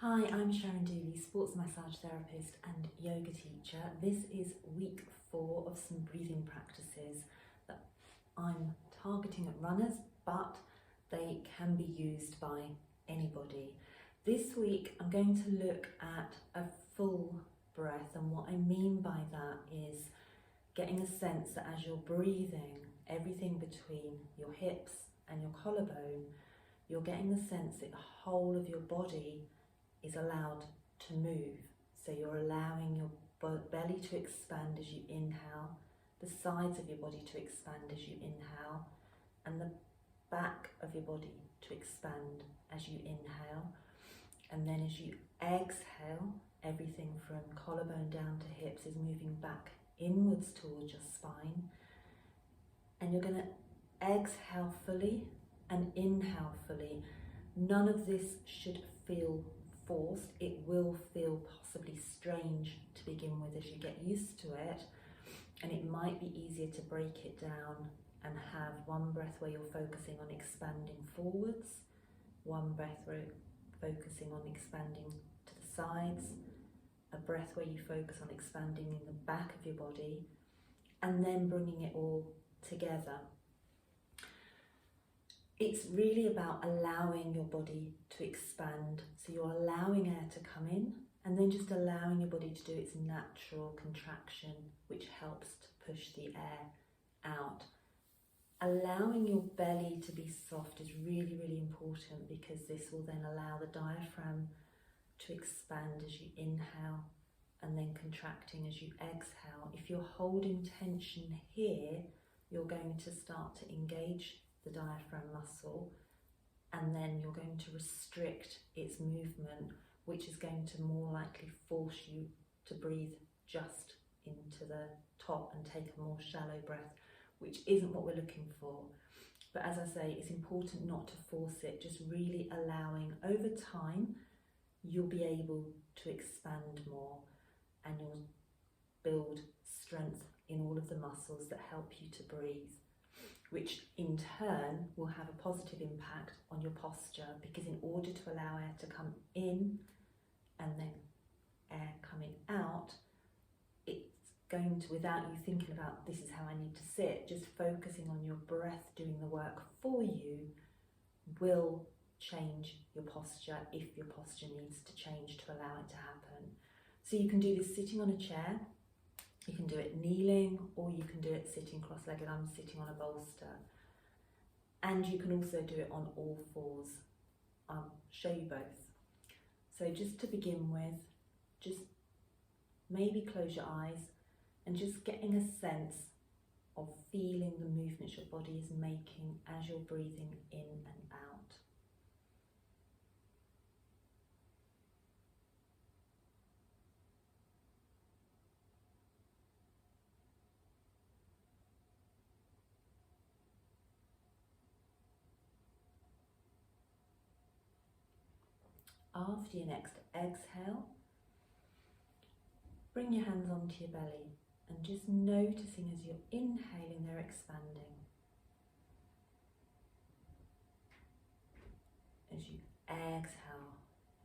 Hi, I'm Sharon Dooley, sports massage therapist and yoga teacher. This is week 4 of some breathing practices that I'm targeting at runners, but they can be used by anybody. This week I'm going to look at a full breath, and what I mean by that is getting a sense that as you're breathing, everything between your hips and your collarbone, you're getting the sense that the whole of your body is allowed to move. So you're allowing your belly to expand as you inhale, the sides of your body to expand as you inhale, and the back of your body to expand as you inhale. And then as you exhale, everything from collarbone down to hips is moving back inwards towards your spine. And you're going to exhale fully and inhale fully. None of this should feel forced. It will feel possibly strange to begin with as you get used to it, and it might be easier to break it down and have one breath where you're focusing on expanding forwards, one breath where you're focusing on expanding to the sides, a breath where you focus on expanding in the back of your body, and then bringing it all together. It's really about allowing your body to expand. So you're allowing air to come in and then just allowing your body to do its natural contraction, which helps to push the air out. Allowing your belly to be soft is really, really important, because this will then allow the diaphragm to expand as you inhale and then contracting as you exhale. If you're holding tension here, you're going to start to engage the diaphragm muscle, and then you're going to restrict its movement, which is going to more likely force you to breathe just into the top and take a more shallow breath, which isn't what we're looking for. But as I say, it's important not to force it, just really allowing. Over time you'll be able to expand more, and you'll build strength in all of the muscles that help you to breathe, which in turn will have a positive impact on your posture, because in order to allow air to come in and then air coming out, it's going to, without you thinking about this is how I need to sit, just focusing on your breath doing the work for you will change your posture if your posture needs to change to allow it to happen. So you can do this sitting on a chair, you can do it kneeling, or you can do it sitting cross-legged. I'm sitting on a bolster. And you can also do it on all fours. I'll show you both. So just to begin with, just maybe close your eyes and just getting a sense of feeling the movements your body is making as you're breathing in and out. After your next exhale, bring your hands onto your belly and just noticing as you're inhaling, they're expanding. As you exhale,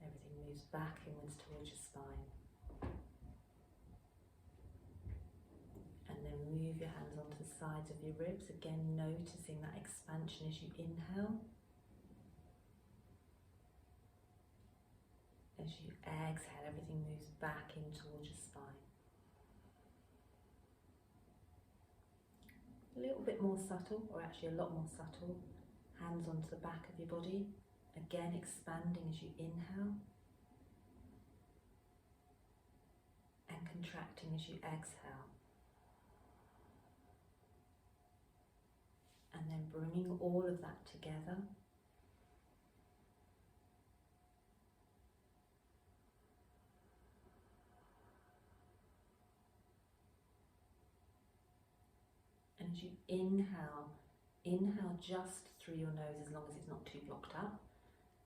everything moves back inwards towards your spine. And then move your hands onto the sides of your ribs, again noticing that expansion as you inhale. As you exhale, everything moves back in towards your spine. A little bit more subtle, or actually a lot more subtle. Hands onto the back of your body, again expanding as you inhale and contracting as you exhale. And then bringing all of that together. And as you inhale, inhale just through your nose as long as it's not too blocked up.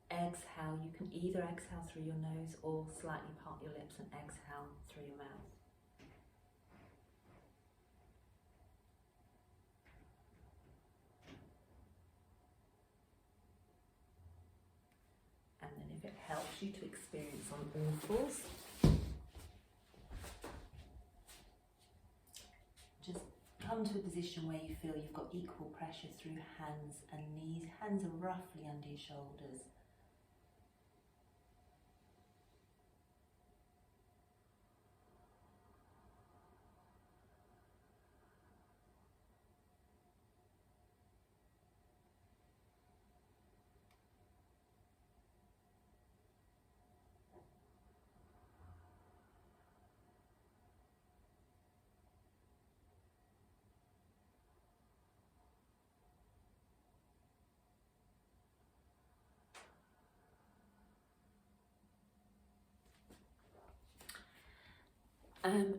Exhale, you can either exhale through your nose or slightly part your lips and exhale through your mouth. And then if it helps you to experience on all fours. Just come to a position where you feel you've got equal pressure through hands and knees. Hands are roughly under your shoulders.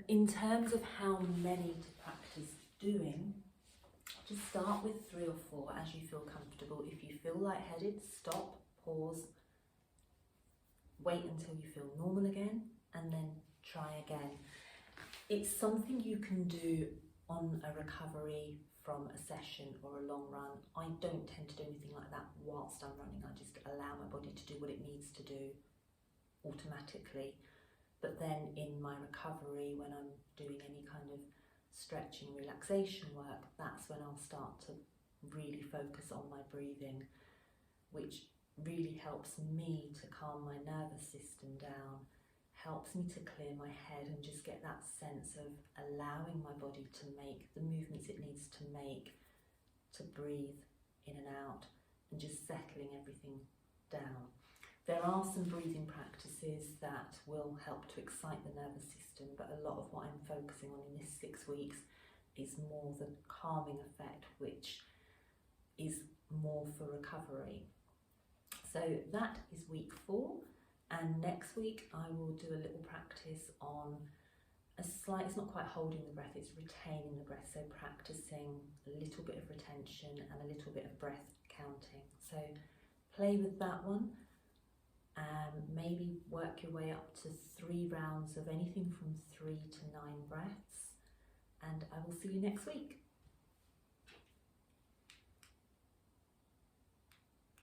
In terms of how many to practice doing, just start with 3 or 4 as you feel comfortable. If you feel lightheaded, stop, pause, wait until you feel normal again, and then try again. It's something you can do on a recovery from a session or a long run. I don't tend to do anything like that whilst I'm running. I just allow my body to do what it needs to do automatically. But then in my recovery, when I'm doing any kind of stretching, relaxation work, that's when I'll start to really focus on my breathing, which really helps me to calm my nervous system down, helps me to clear my head and just get that sense of allowing my body to make the movements it needs to make, to breathe in and out, and just settling everything down. There are some breathing practices that will help to excite the nervous system, but a lot of what I'm focusing on in this 6 weeks is more the calming effect, which is more for recovery. So that is week 4, and next week I will do a little practice on it's not quite holding the breath, it's retaining the breath, so practicing a little bit of retention and a little bit of breath counting. So play with that one. Maybe work your way up to 3 rounds of anything from 3 to 9 breaths, and I will see you next week.